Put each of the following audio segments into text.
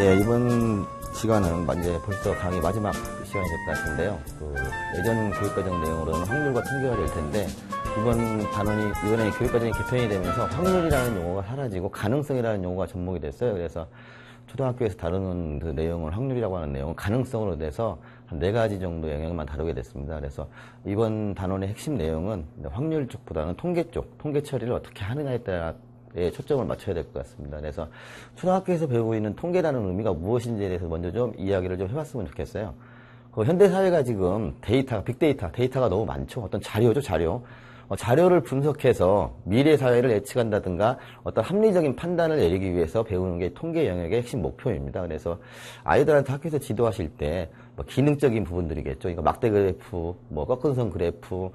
예, 이번 시간은 이제 벌써 강의 마지막 시간이 될 것 같은데요. 예전 교육과정 내용으로는 확률과 통계가 될 텐데, 이번에 교육과정이 개편이 되면서 확률이라는 용어가 사라지고 가능성이라는 용어가 접목이 됐어요. 그래서 초등학교에서 다루는 그 내용을 확률이라고 하는 내용은 가능성으로 돼서 한 4가지 정도 영역만 다루게 됐습니다. 그래서 이번 단원의 핵심 내용은 확률 쪽보다는 통계 쪽, 통계 처리를 어떻게 하느냐에 따라 초점을 맞춰야 될 것 같습니다. 그래서 초등학교에서 배우고 있는 통계라는 의미가 무엇인지에 대해서 먼저 좀 이야기를 좀 해봤으면 좋겠어요. 현대사회가 지금 빅데이터가 너무 많죠. 어떤 자료죠, 자료. 자료를 분석해서 미래 사회를 예측한다든가 어떤 합리적인 판단을 내리기 위해서 배우는 게 통계 영역의 핵심 목표입니다. 그래서 아이들한테 학교에서 지도하실 때 기능적인 부분들이겠죠. 그러니까 막대 그래프, 꺾은선 그래프,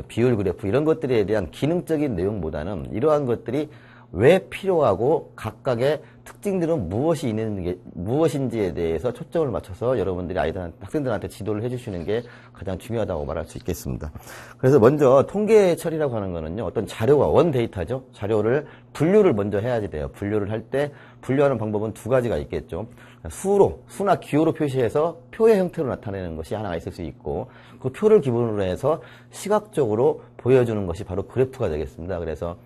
비율 그래프 이런 것들에 대한 기능적인 내용보다는 이러한 것들이 왜 필요하고 각각의 특징들은 무엇인지에 대해서 초점을 맞춰서 여러분들이 학생들한테 지도를 해주시는 게 가장 중요하다고 말할 수 있겠습니다. 그래서 먼저 통계 처리라고 하는 거는요, 어떤 자료가 원데이터죠. 자료를 분류를 먼저 해야지 돼요. 분류를 할 때 분류하는 방법은 2가지가 있겠죠. 수나 기호로 표시해서 표의 형태로 나타내는 것이 하나가 있을 수 있고, 그 표를 기본으로 해서 시각적으로 보여주는 것이 바로 그래프가 되겠습니다. 그래서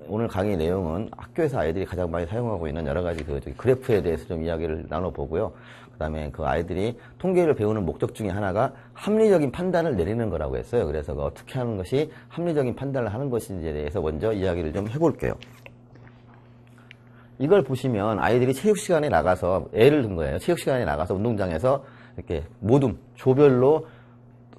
오늘 강의 내용은 학교에서 아이들이 가장 많이 사용하고 있는 여러 가지 그래프에 대해서 좀 이야기를 나눠보고요. 그 다음에 그 아이들이 통계를 배우는 목적 중에 하나가 합리적인 판단을 내리는 거라고 했어요. 그래서 어떻게 하는 것이 합리적인 판단을 하는 것인지에 대해서 먼저 이야기를 좀 해볼게요. 이걸 보시면 아이들이 체육 시간에 나가서, 예를 든 거예요. 체육 시간에 나가서 운동장에서 이렇게 조별로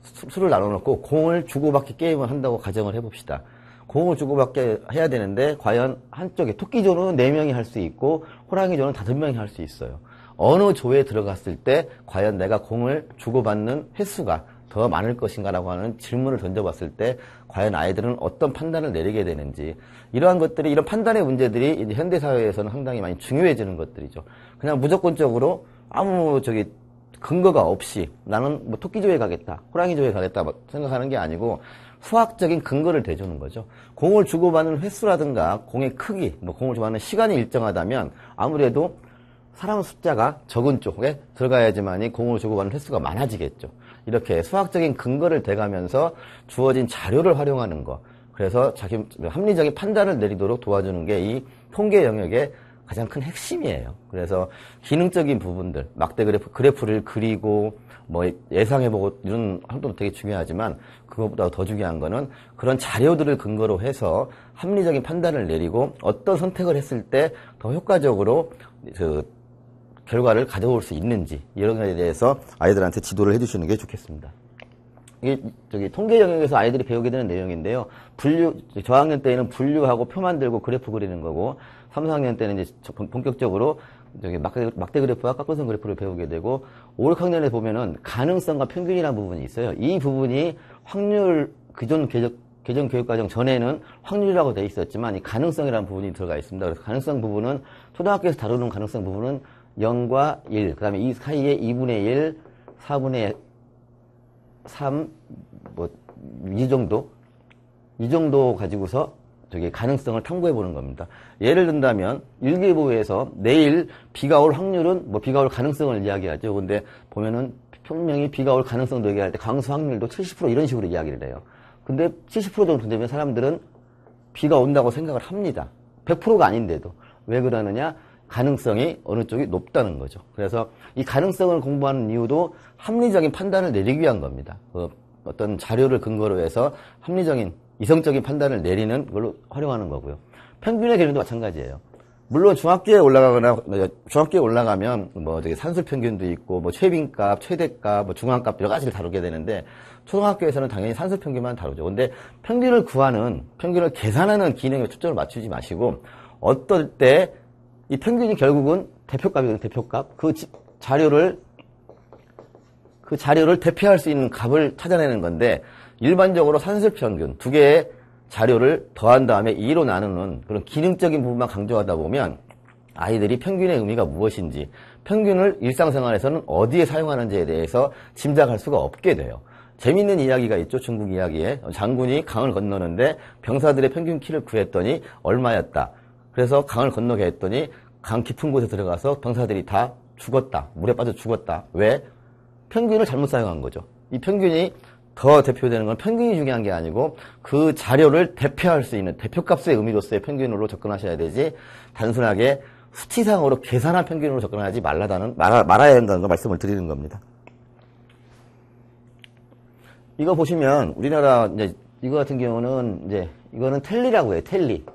수를 나눠놓고 공을 주고받기 게임을 한다고 가정을 해봅시다. 공을 주고받게 해야 되는데 과연 한쪽에 토끼조는 4명이 할 수 있고 호랑이조는 5명이 할 수 있어요. 어느 조에 들어갔을 때 과연 내가 공을 주고받는 횟수가 더 많을 것인가라고 하는 질문을 던져봤을 때 과연 아이들은 어떤 판단을 내리게 되는지, 이러한 것들이, 이런 판단의 문제들이 이제 현대사회에서는 상당히 많이 중요해지는 것들이죠. 그냥 무조건적으로 아무 근거가 없이 나는 토끼조에 가겠다, 호랑이조에 가겠다 생각하는 게 아니고 수학적인 근거를 대주는 거죠. 공을 주고받는 횟수라든가 공의 크기, 공을 주고받는 시간이 일정하다면 아무래도 사람 숫자가 적은 쪽에 들어가야지만이 공을 주고받는 횟수가 많아지겠죠. 이렇게 수학적인 근거를 대가면서 주어진 자료를 활용하는 거. 그래서 자기 합리적인 판단을 내리도록 도와주는 게 이 통계 영역의 가장 큰 핵심이에요. 그래서 기능적인 부분들, 막대 그래프를 그리고 예상해보고 이런 활동도 되게 중요하지만 그것보다 더 중요한 거는 그런 자료들을 근거로 해서 합리적인 판단을 내리고 어떤 선택을 했을 때 더 효과적으로 결과를 가져올 수 있는지, 이런 것에 대해서 아이들한테 지도를 해주시는 게 좋겠습니다. 이게 통계 영역에서 아이들이 배우게 되는 내용인데요. 저학년 때에는 분류하고 표 만들고 그래프 그리는 거고, 3, 4학년 때는 이제 본격적으로 막대 그래프와 깎은선 그래프를 배우게 되고, 5, 6학년에 보면은 가능성과 평균이라는 부분이 있어요. 이 부분이 확률, 기존 교육과정 전에는 확률이라고 돼 있었지만 이 가능성이라는 부분이 들어가 있습니다. 그래서 가능성 부분은 초등학교에서 다루는 가능성 부분은 0과 1, 그 다음에 이 사이에 2분의 1, 4분의 3, 이 정도 가지고서 가능성을 탐구해 보는 겁니다. 예를 든다면 일기예보에서 내일 비가 올 확률은 비가 올 가능성을 이야기하죠. 근데 보면은 분명히 비가 올 가능성도 얘기할 때 강수 확률도 70% 이런 식으로 이야기를 해요. 근데 70% 정도 되면 사람들은 비가 온다고 생각을 합니다. 100%가 아닌데도. 왜 그러느냐? 가능성이 어느 쪽이 높다는 거죠. 그래서 이 가능성을 공부하는 이유도 합리적인 판단을 내리기 위한 겁니다. 어떤 자료를 근거로 해서 합리적인, 이성적인 판단을 내리는 걸로 활용하는 거고요. 평균의 개념도 마찬가지예요. 물론 중학교에 올라가면 산술 평균도 있고 최빈값, 최대값, 중앙값 여러 가지를 다루게 되는데 초등학교에서는 당연히 산술 평균만 다루죠. 근데 평균을 계산하는 기능에 초점을 맞추지 마시고 어떨 때 이 평균이 결국은 대표값이거든요. 대표값. 그 자료를 대표할 수 있는 값을 찾아내는 건데, 일반적으로 산술평균 2개의 자료를 더한 다음에 2로 나누는 그런 기능적인 부분만 강조하다 보면 아이들이 평균의 의미가 무엇인지, 평균을 일상생활에서는 어디에 사용하는지에 대해서 짐작할 수가 없게 돼요. 재밌는 이야기가 있죠. 중국 이야기에 장군이 강을 건너는데 병사들의 평균 키를 구했더니 얼마였다. 그래서 강을 건너게 했더니 강 깊은 곳에 들어가서 병사들이 다 죽었다. 물에 빠져 죽었다. 왜? 평균을 잘못 사용한 거죠. 이 평균이 더 대표되는 건 평균이 중요한 게 아니고 그 자료를 대표할 수 있는 대표값의 의미로서의 평균으로 접근하셔야 되지 단순하게 수치상으로 계산한 평균으로 접근하지 말아야 된다는 거 말씀을 드리는 겁니다. 이거 보시면 우리나라 이제 이거 같은 경우는 이제 이거는 텔리라고 해요. 텔리.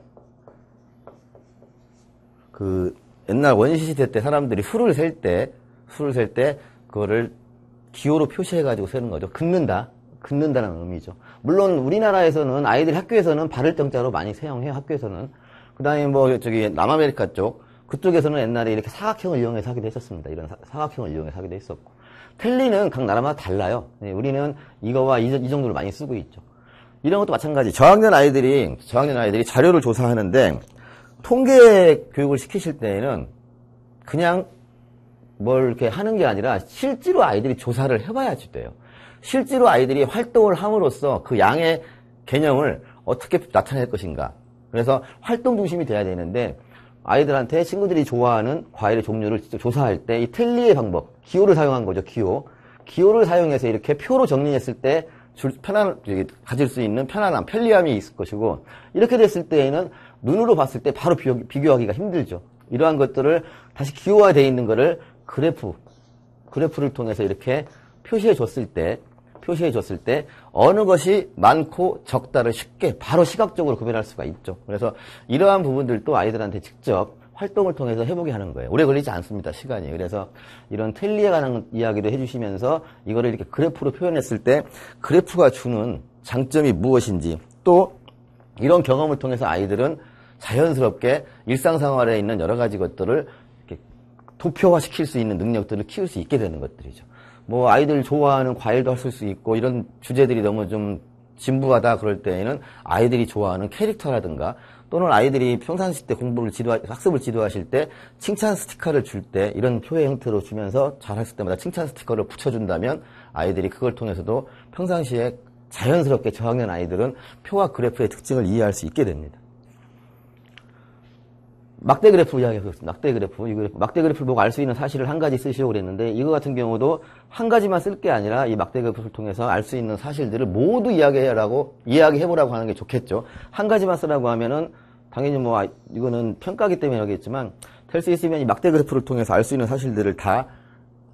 그 옛날 원시 시대 때 사람들이 술을 셀 때 그거를 기호로 표시해 가지고 세는 거죠. 긋는다는 의미죠. 물론 우리나라에서는 아이들 학교에서는 발을 정자로 많이 사용해요. 학교에서는. 그다음에 뭐 저기 남아메리카 쪽 그쪽에서는 옛날에 이렇게 사각형을 이용해서 하기도 했었습니다. 이런 사각형을 이용해서 하기도 했었고. 텔리는 각 나라마다 달라요. 네, 우리는 이거와 이 정도를 많이 쓰고 있죠. 이런 것도 마찬가지. 저학년 아이들이 자료를 조사하는데 통계 교육을 시키실 때에는 그냥 뭘 이렇게 하는 게 아니라 실제로 아이들이 조사를 해봐야지 돼요. 실제로 아이들이 활동을 함으로써 그 양의 개념을 어떻게 나타낼 것인가. 그래서 활동 중심이 돼야 되는데 아이들한테 친구들이 좋아하는 과일의 종류를 직접 조사할 때 이 텔리의 방법, 기호를 사용한 거죠. 기호를 사용해서 이렇게 표로 정리했을 때 가질 수 있는 편안함, 편리함이 있을 것이고 이렇게 됐을 때에는 눈으로 봤을 때 바로 비교하기가 힘들죠. 이러한 것들을 다시 기호화되어 있는 거를 그래프를 통해서 이렇게 표시해 줬을 때 어느 것이 많고 적다를 쉽게 바로 시각적으로 구별할 수가 있죠. 그래서 이러한 부분들도 아이들한테 직접 활동을 통해서 해보게 하는 거예요. 오래 걸리지 않습니다. 시간이. 그래서 이런 텔리에 관한 이야기도 해주시면서 이거를 이렇게 그래프로 표현했을 때 그래프가 주는 장점이 무엇인지 또 이런 경험을 통해서 아이들은 자연스럽게 일상생활에 있는 여러 가지 것들을 이렇게 도표화시킬 수 있는 능력들을 키울 수 있게 되는 것들이죠. 뭐 아이들 좋아하는 과일도 할 수 있고 이런 주제들이 너무 좀 진부하다 그럴 때에는 아이들이 좋아하는 캐릭터라든가 또는 아이들이 평상시 때 학습을 지도하실 때 칭찬 스티커를 줄 때 이런 표의 형태로 주면서 잘했을 때마다 칭찬 스티커를 붙여준다면 아이들이 그걸 통해서도 평상시에 자연스럽게 저학년 아이들은 표와 그래프의 특징을 이해할 수 있게 됩니다. 막대 그래프 이야기해보겠습니다. 막대 그래프를 보고 알 수 있는 사실을 한 가지 쓰시오 그랬는데 이거 같은 경우도 한 가지만 쓸 게 아니라 이 막대 그래프를 통해서 알 수 있는 사실들을 모두 이야기해보라고 하는 게 좋겠죠. 한 가지만 쓰라고 하면은 당연히 뭐 이거는 평가기 때문에 하겠지만 될 수 있으면 이 막대 그래프를 통해서 알 수 있는 사실들을 다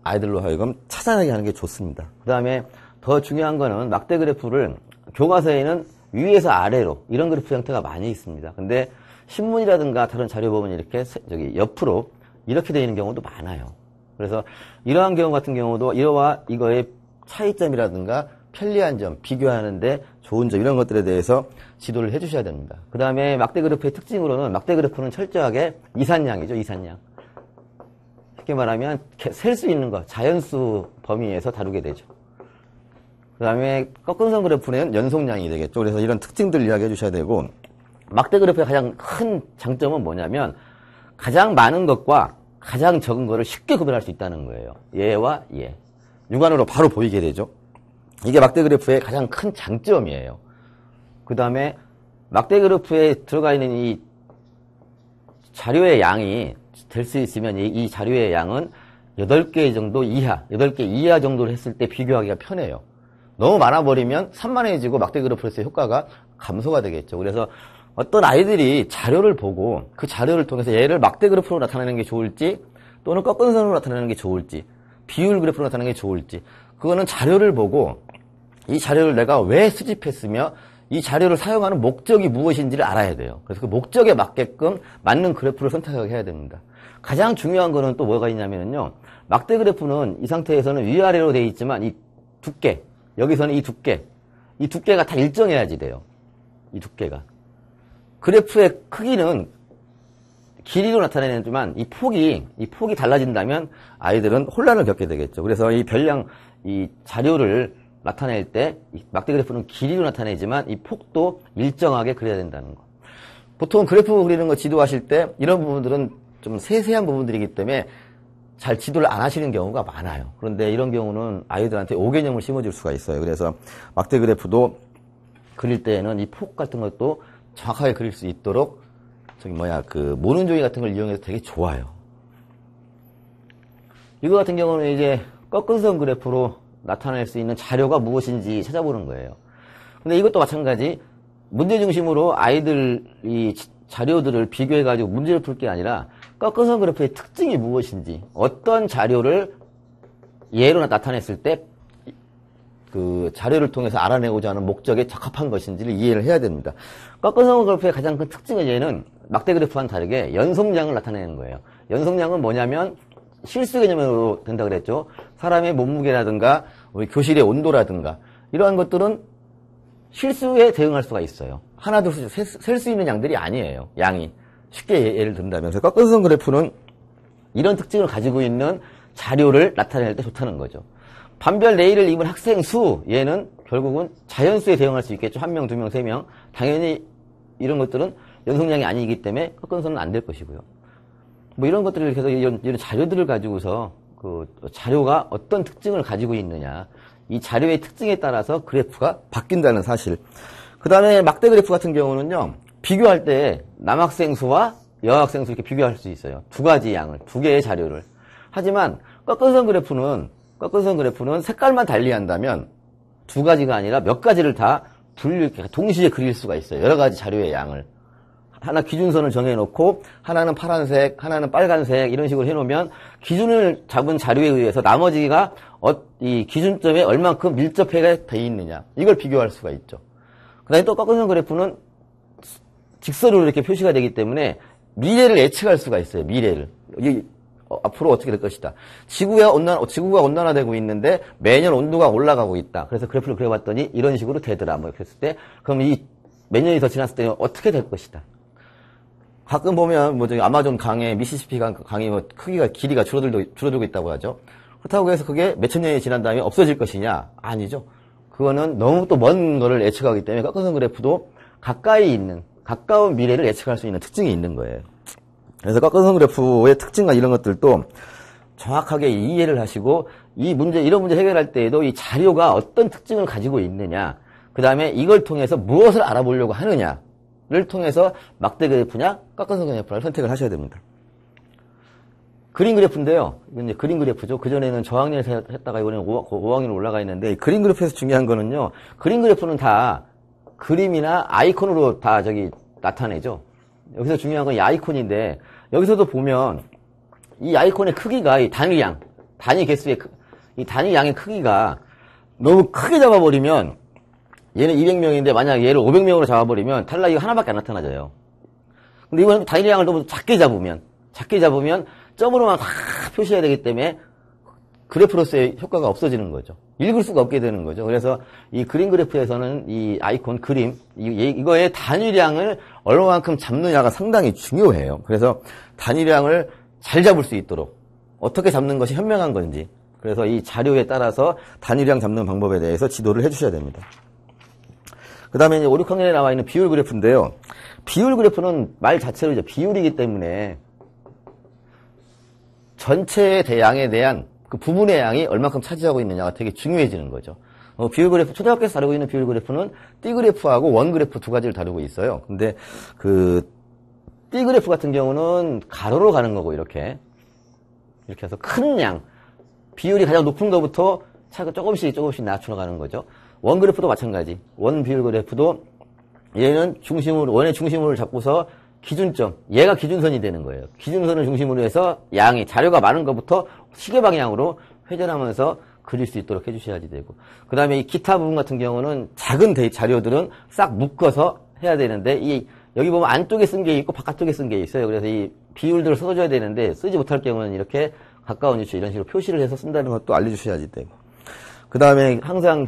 아이들로 하여금 찾아내게 하는 게 좋습니다. 그 다음에 더 중요한 거는 막대 그래프를 교과서에는 위에서 아래로 이런 그래프 형태가 많이 있습니다. 근데 신문이라든가 다른 자료 보면 이렇게 옆으로 이렇게 되어 있는 경우도 많아요. 그래서 이러한 경우 같은 경우도 이거와 이거의 차이점이라든가 편리한 점, 비교하는데 좋은 점 이런 것들에 대해서 지도를 해주셔야 됩니다. 그 다음에 막대 그래프의 특징으로는 막대 그래프는 철저하게 이산양이죠. 이산양. 쉽게 말하면 셀 수 있는 것, 자연수 범위에서 다루게 되죠. 그 다음에 꺾은선 그래프는 연속량이 되겠죠. 그래서 이런 특징들 이야기해 주셔야 되고 막대 그래프의 가장 큰 장점은 뭐냐면 가장 많은 것과 가장 적은 것을 쉽게 구별할 수 있다는 거예요. 얘와 얘. 육안으로 바로 보이게 되죠. 이게 막대 그래프의 가장 큰 장점이에요. 그 다음에 막대 그래프에 들어가 있는 이 자료의 양이 될 수 있으면 이 자료의 양은 8개 정도 이하, 8개 이하 정도를 했을 때 비교하기가 편해요. 너무 많아버리면 산만해지고 막대 그래프에서의 효과가 감소가 되겠죠. 그래서 어떤 아이들이 자료를 보고 그 자료를 통해서 얘를 막대 그래프로 나타내는 게 좋을지 또는 꺾은 선으로 나타내는 게 좋을지 비율 그래프로 나타내는 게 좋을지 그거는 자료를 보고 이 자료를 내가 왜 수집했으며 이 자료를 사용하는 목적이 무엇인지를 알아야 돼요. 그래서 그 목적에 맞게끔 맞는 그래프를 선택하게 해야 됩니다. 가장 중요한 거는 또 뭐가 있냐면요. 막대 그래프는 이 상태에서는 위아래로 되어 있지만 이 두께, 여기서는 이 두께가 다 일정해야지 돼요. 이 두께가. 그래프의 크기는 길이로 나타내지만 이 폭이 달라진다면 아이들은 혼란을 겪게 되겠죠. 그래서 이 자료를 나타낼 때 막대 그래프는 길이로 나타내지만 이 폭도 일정하게 그려야 된다는 거. 보통 그래프 그리는 거 지도하실 때 이런 부분들은 좀 세세한 부분들이기 때문에 잘 지도를 안 하시는 경우가 많아요. 그런데 이런 경우는 아이들한테 오개념을 심어줄 수가 있어요. 그래서 막대 그래프도 그릴 때에는 이 폭 같은 것도 정확하게 그릴 수 있도록 모눈 종이 같은 걸 이용해서 되게 좋아요. 이거 같은 경우는 이제 꺾은 선 그래프로 나타낼 수 있는 자료가 무엇인지 찾아보는 거예요. 근데 이것도 마찬가지 문제 중심으로 아이들이 자료들을 비교해가지고 문제를 풀 게 아니라 꺾은 선 그래프의 특징이 무엇인지, 어떤 자료를 예로 나타냈을 때 그 자료를 통해서 알아내고자 하는 목적에 적합한 것인지를 이해를 해야 됩니다. 꺾은 선 그래프의 가장 큰 특징은 얘는 막대 그래프와는 다르게 연속량을 나타내는 거예요. 연속량은 뭐냐면 실수 개념으로 된다 그랬죠. 사람의 몸무게라든가 우리 교실의 온도라든가 이러한 것들은 실수에 대응할 수가 있어요. 하나 둘 셀 수 있는 양들이 아니에요. 양이. 쉽게 예를 든다면. 그래서 꺾은 선 그래프는 이런 특징을 가지고 있는 자료를 나타낼 때 좋다는 거죠. 반별 내의를 입은 학생 수, 얘는 결국은 자연수에 대응할 수 있겠죠. 1명, 2명, 3명. 당연히 이런 것들은 연속량이 아니기 때문에 꺾은 선은 안 될 것이고요. 뭐 이런 것들을 계속 이런 자료들을 가지고서 그 자료가 어떤 특징을 가지고 있느냐. 이 자료의 특징에 따라서 그래프가 바뀐다는 사실. 그 다음에 막대 그래프 같은 경우는요, 비교할 때 남학생 수와 여학생 수 이렇게 비교할 수 있어요. 두 가지 양을, 두 개의 자료를. 하지만 꺾은 선 그래프는 색깔만 달리한다면 두 가지가 아니라 몇 가지를 다 동시에 그릴 수가 있어요. 여러 가지 자료의 양을. 하나 기준선을 정해놓고 하나는 파란색, 하나는 빨간색 이런 식으로 해놓으면 기준을 잡은 자료에 의해서 나머지가 이 기준점에 얼만큼 밀접해가 돼 있느냐 이걸 비교할 수가 있죠. 그 다음에 또 꺾은 선 그래프는 직선으로 이렇게 표시가 되기 때문에 미래를 예측할 수가 있어요. 미래를. 앞으로 어떻게 될 것이다. 지구가 온난화되고 있는데 매년 온도가 올라가고 있다. 그래서 그래프를 그려봤더니 이런 식으로 되더라. 뭐 그랬을 때 그럼 이 몇 년이 더 지났을 때 어떻게 될 것이다. 가끔 보면 뭐 저기 아마존 강에 미시시피 강이 뭐 길이가 줄어들고 있다고 하죠. 그렇다고 해서 그게 몇천 년이 지난 다음에 없어질 것이냐? 아니죠. 그거는 너무 또 먼 거를 예측하기 때문에 꺾은 선 그래프도 가까운 미래를 예측할 수 있는 특징이 있는 거예요. 그래서 꺾은 선 그래프의 특징과 이런 것들도 정확하게 이해를 하시고 이런 문제 해결할 때에도 이 자료가 어떤 특징을 가지고 있느냐, 그 다음에 이걸 통해서 무엇을 알아보려고 하느냐를 통해서 막대 그래프냐, 꺾은 선 그래프를 선택을 하셔야 됩니다. 그림 그래프인데요. 이건 이제 그림 그래프죠. 그전에는 저학년에서 했다가 이번에는 5학년 올라가 있는데, 그림 그래프에서 중요한 거는요, 그림 그래프는 다 그림이나 아이콘으로 다 나타내죠. 여기서 중요한 건 이 아이콘인데, 여기서도 보면 이 아이콘의 크기가 이 단위 개수의 이 단위 양의 크기가 너무 크게 잡아버리면 얘는 200명인데 만약 얘를 500명으로 잡아버리면 탈락이 하나밖에 안 나타나져요. 근데 이거는 단위 양을 너무 작게 잡으면 점으로만 확 표시해야 되기 때문에 그래프로서의 효과가 없어지는 거죠. 읽을 수가 없게 되는 거죠. 그래서 이 그림 그래프에서는 이 아이콘 그림 이거의 단위량을 얼마만큼 잡느냐가 상당히 중요해요. 그래서 단위량을 잘 잡을 수 있도록 어떻게 잡는 것이 현명한 건지, 그래서 이 자료에 따라서 단위량 잡는 방법에 대해서 지도를 해주셔야 됩니다. 그 다음에 이제 5, 6학년에 나와 있는 비율 그래프인데요. 비율 그래프는 말 자체로 이제 비율이기 때문에 전체의 대양에 대한 그 부분의 양이 얼마큼 차지하고 있느냐가 되게 중요해지는 거죠. 비율 그래프, 초등학교에서 다루고 있는 비율 그래프는 띠 그래프하고 원 그래프 두 가지를 다루고 있어요. 근데 띠 그래프 같은 경우는 가로로 가는 거고, 이렇게 해서 큰 양, 비율이 가장 높은 것부터 차가 조금씩 낮춰가는 거죠. 원 그래프도 마찬가지. 원 비율 그래프도 얘는 원의 중심으로 잡고서 기준점, 얘가 기준선이 되는 거예요. 기준선을 중심으로 해서 양이 자료가 많은 것부터 시계 방향으로 회전하면서 그릴 수 있도록 해주셔야지 되고, 그 다음에 이 기타 부분 같은 경우는 작은 자료들은 싹 묶어서 해야 되는데, 여기 보면 안쪽에 쓴 게 있고 바깥쪽에 쓴 게 있어요. 그래서 이 비율들을 써줘야 되는데 쓰지 못할 경우는 이렇게 가까운 위치 이런 식으로 표시를 해서 쓴다는 것도 알려주셔야지 되고, 그 다음에 항상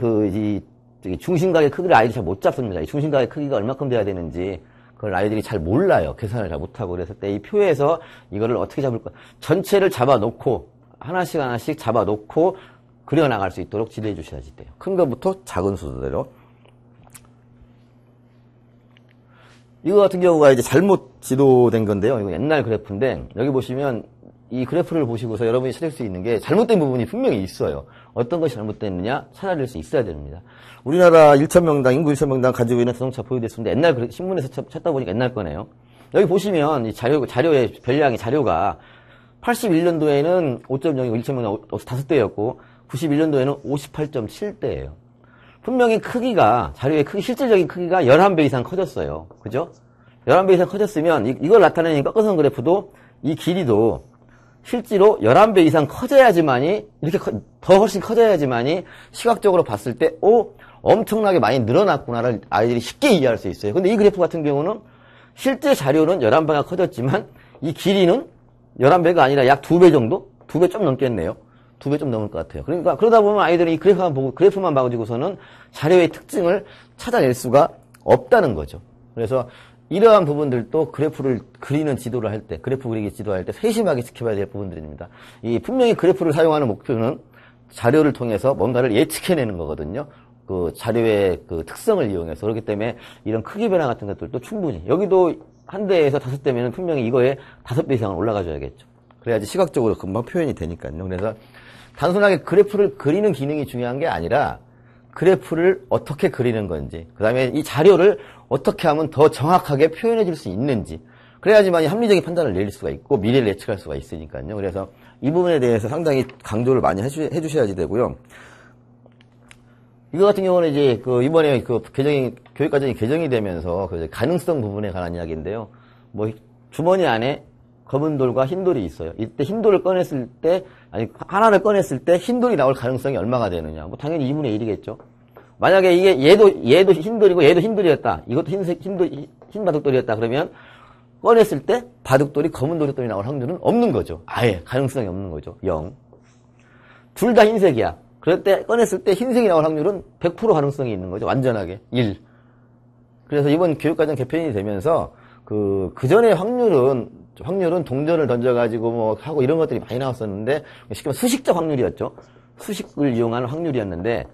중심각의 크기를 아이들이 잘 못 잡습니다. 이 중심각의 크기가 얼마큼 돼야 되는지 그걸 아이들이 잘 몰라요. 계산을 잘 못하고. 그랬을 때 이 표에서 이거를 어떻게 잡을까, 전체를 잡아놓고 하나씩 잡아놓고 그려나갈 수 있도록 지도해 주셔야지 돼요. 큰 것부터 작은 수대로. 이거 같은 경우가 이제 잘못 지도된 건데요. 이거 옛날 그래프인데, 여기 보시면 이 그래프를 보시고서 여러분이 찾을 수 있는 게 잘못된 부분이 분명히 있어요. 어떤 것이 잘못됐느냐 찾아낼 수 있어야 됩니다. 우리나라 1,000명당, 인구 1,000명당 가지고 있는 자동차 보유대수인데 옛날 신문에서 찾다 보니까 옛날 거네요. 여기 보시면 이 자료의 별량의 자료가 81년도에는 5.0이고 1.0 5대였고 91년도에는 58.7대예요. 분명히 크기가, 자료의 크기, 실질적인 크기가 11배 이상 커졌어요. 그죠? 11배 이상 커졌으면 이걸 나타내는 꺾어선 그래프도 이 길이도 실제로 11배 이상 커져야지만이, 이렇게 더 훨씬 커져야지만이 시각적으로 봤을 때 엄청나게 많이 늘어났구나를 아이들이 쉽게 이해할 수 있어요. 근데 이 그래프 같은 경우는 실제 자료는 11배가 커졌지만 이 길이는 11배가 아니라 약 2배 정도? 2배 좀 넘겠네요. 2배 좀 넘을 것 같아요. 그러니까 그러다 보면 아이들이 이 그래프만 봐가지고서는 자료의 특징을 찾아낼 수가 없다는 거죠. 그래서 이러한 부분들도 그래프를 그리는 지도를 할 때, 그래프 그리기 지도할 때 세심하게 지켜봐야 될 부분들입니다. 분명히 그래프를 사용하는 목표는 자료를 통해서 뭔가를 예측해내는 거거든요. 그 자료의 그 특성을 이용해서. 그렇기 때문에 이런 크기 변화 같은 것들도 충분히. 여기도 한 대에서 5대면 분명히 이거에 5배 이상은 올라가줘야겠죠. 그래야지 시각적으로 금방 표현이 되니까요. 그래서 단순하게 그래프를 그리는 기능이 중요한 게 아니라 그래프를 어떻게 그리는 건지, 그 다음에 이 자료를 어떻게 하면 더 정확하게 표현해 줄 수 있는지, 그래야지만 합리적인 판단을 내릴 수가 있고 미래를 예측할 수가 있으니까요. 그래서 이 부분에 대해서 상당히 강조를 많이 해주셔야지 되고요. 이거 같은 경우는 이제 이번에 교육과정이 개정이 되면서 가능성 부분에 관한 이야기인데요. 주머니 안에 검은 돌과 흰 돌이 있어요. 이때 흰 돌을 꺼냈을 때, 하나를 꺼냈을 때 흰 돌이 나올 가능성이 얼마가 되느냐. 당연히 2분의 1이겠죠. 만약에 얘도 흰 돌이고 얘도 흰 돌이었다. 이것도 흰 바둑돌이었다. 그러면 꺼냈을 때 바둑돌이 검은 도둑돌이 나올 확률은 없는 거죠. 아예 가능성이 없는 거죠. 0. 둘 다 흰색이야. 그럴 때 꺼냈을 때 흰색이 나올 확률은 100% 가능성이 있는 거죠. 완전하게. 1. 그래서 이번 교육과정 개편이 되면서 그 전에 확률은 동전을 던져가지고 하고 이런 것들이 많이 나왔었는데, 쉽게 말하면 수식적 확률이었죠. 수식을 이용하는 확률이었는데,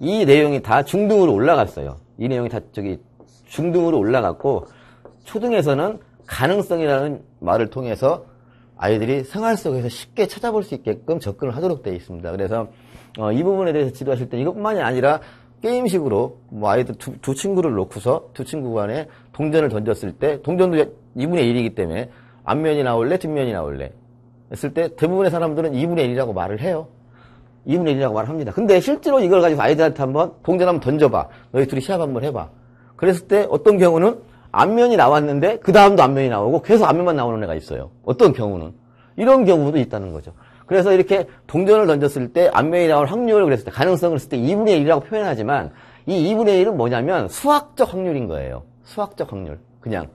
이 내용이 다 중등으로 올라갔어요. 이 내용이 다 중등으로 올라갔고, 초등에서는 가능성이라는 말을 통해서 아이들이 생활 속에서 쉽게 찾아볼 수 있게끔 접근을 하도록 되어 있습니다. 그래서, 이 부분에 대해서 지도하실 때 이것만이 아니라, 게임식으로 아이들 두 친구를 놓고서 두 친구 간에 동전을 던졌을 때, 동전도 2분의 1이기 때문에 앞면이 나올래 뒷면이 나올래 했을 때 대부분의 사람들은 2분의 1이라고 말을 해요. 2분의 1이라고 말을 합니다. 근데 실제로 이걸 가지고 아이들한테 한번 동전 한번 던져봐. 너희 둘이 시합 한번 해봐. 그랬을 때 어떤 경우는 앞면이 나왔는데 그 다음도 앞면이 나오고 계속 앞면만 나오는 애가 있어요. 어떤 경우는. 이런 경우도 있다는 거죠. 그래서 이렇게 동전을 던졌을 때 앞면이 나올 확률을 그랬을 때 가능성을 쓸 때 2분의 1이라고 표현하지만 이 2분의 1은 뭐냐면 수학적 확률인 거예요. 수학적 확률. 그냥.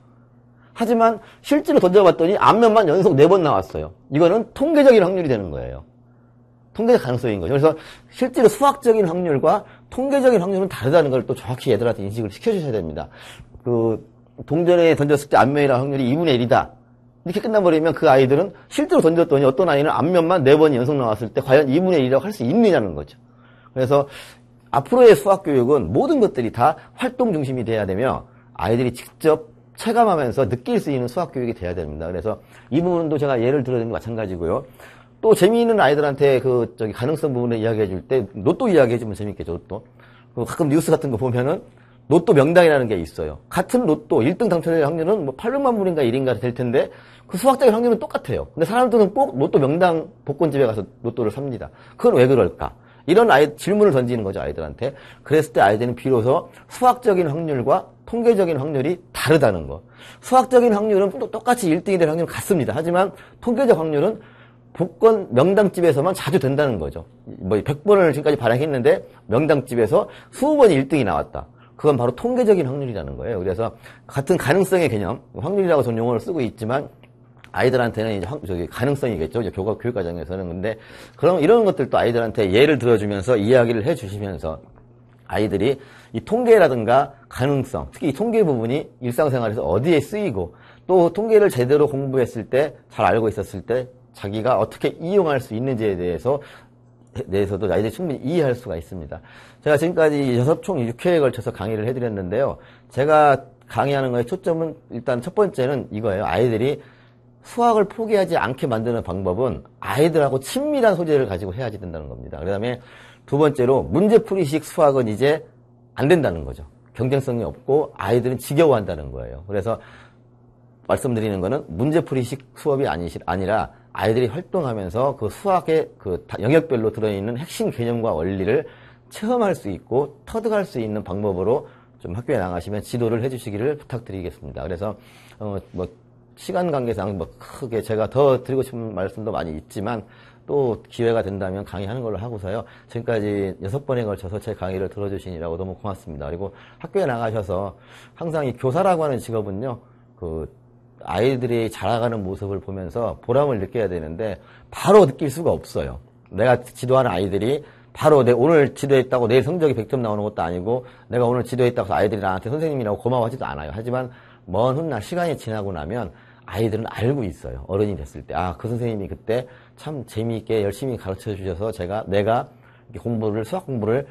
하지만 실제로 던져봤더니 앞면만 연속 4번 나왔어요. 이거는 통계적인 확률이 되는 거예요. 통계적 가능성인 거죠. 그래서 실제로 수학적인 확률과 통계적인 확률은 다르다는 걸 또 정확히 얘들한테 인식을 시켜주셔야 됩니다. 동전에 던졌을 때 앞면이라는 확률이 2분의 1이다. 이렇게 끝나버리면 그 아이들은 실제로 던졌더니 어떤 아이는 앞면만 4번이 연속 나왔을 때 과연 2분의 1이라고 할 수 있느냐는 거죠. 그래서 앞으로의 수학교육은 모든 것들이 다 활동 중심이 돼야 되며 아이들이 직접 체감하면서 느낄 수 있는 수학교육이 돼야 됩니다. 그래서 이 부분도 제가 예를 들어드린 게 마찬가지고요. 또 재미있는 아이들한테 가능성 부분을 이야기해 줄 때 로또 이야기해 주면 재밌겠죠, 로또. 가끔 뉴스 같은 거 보면은 로또 명당이라는 게 있어요. 같은 로또 1등 당첨될 확률은 800만 불인가 1인가 될 텐데 그 수학적인 확률은 똑같아요. 근데 사람들은 꼭 로또 명당 복권집에 가서 로또를 삽니다. 그건 왜 그럴까? 이런 질문을 던지는 거죠, 아이들한테. 그랬을 때 아이들은 비로소 수학적인 확률과 통계적인 확률이 다르다는 거. 수학적인 확률은 똑같이 1등이 될 확률은 같습니다. 하지만 통계적 확률은 복권 명당집에서만 자주 된다는 거죠. 100번을 지금까지 발행했는데 명당집에서 20번이 1등이 나왔다. 그건 바로 통계적인 확률이라는 거예요. 그래서 같은 가능성의 개념, 확률이라고 저는 용어를 쓰고 있지만 아이들한테는 이제 가능성이겠죠. 이제 교육 과정에서는. 근데 그럼 이런 것들도 아이들한테 예를 들어주면서 이야기를 해주시면서 아이들이 이 통계라든가 가능성, 특히 이 통계 부분이 일상생활에서 어디에 쓰이고 또 통계를 제대로 공부했을 때, 잘 알고 있었을 때 자기가 어떻게 이용할 수 있는지에 대해서도 아이들이 충분히 이해할 수가 있습니다. 제가 지금까지 총 6회에 걸쳐서 강의를 해드렸는데요. 제가 강의하는 거에 초점은 일단 첫 번째는 이거예요. 아이들이 수학을 포기하지 않게 만드는 방법은 아이들하고 친밀한 소재를 가지고 해야지 된다는 겁니다. 그 다음에 두 번째로 문제풀이식 수학은 이제 안 된다는 거죠. 경쟁성이 없고 아이들은 지겨워한다는 거예요. 그래서 말씀드리는 거는 문제풀이식 수업이 아니라 아이들이 활동하면서 그 수학의 그 영역별로 들어있는 핵심 개념과 원리를 체험할 수 있고 터득할 수 있는 방법으로 좀 학교에 나가시면 지도를 해주시기를 부탁드리겠습니다. 그래서 뭐 시간 관계상 뭐 크게 제가 더 드리고 싶은 말씀도 많이 있지만 또 기회가 된다면 강의하는 걸로 하고서요. 지금까지 6번에 걸쳐서 제 강의를 들어주시니라고 너무 고맙습니다. 그리고 학교에 나가셔서 항상 이 교사라고 하는 직업은요, 그 아이들이 자라가는 모습을 보면서 보람을 느껴야 되는데 바로 느낄 수가 없어요. 내가 지도하는 아이들이 바로 오늘 지도했다고 내일 성적이 100점 나오는 것도 아니고 내가 오늘 지도했다고 해서 아이들이 나한테 선생님이라고 고마워하지도 않아요. 하지만 먼 훗날 시간이 지나고 나면 아이들은 알고 있어요. 어른이 됐을 때. 아, 그 선생님이 그때 참 재미있게 열심히 가르쳐 주셔서 내가 공부를, 수학 공부를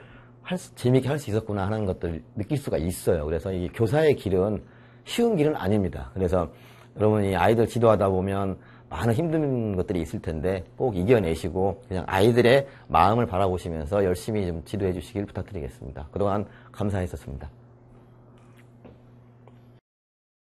재미있게 할 수 있었구나 하는 것들을 느낄 수가 있어요. 그래서 이 교사의 길은 쉬운 길은 아닙니다. 그래서 여러분이 아이들 지도하다 보면 많은 힘든 것들이 있을 텐데 꼭 이겨내시고 그냥 아이들의 마음을 바라보시면서 열심히 좀 지도해 주시길 부탁드리겠습니다. 그동안 감사했었습니다.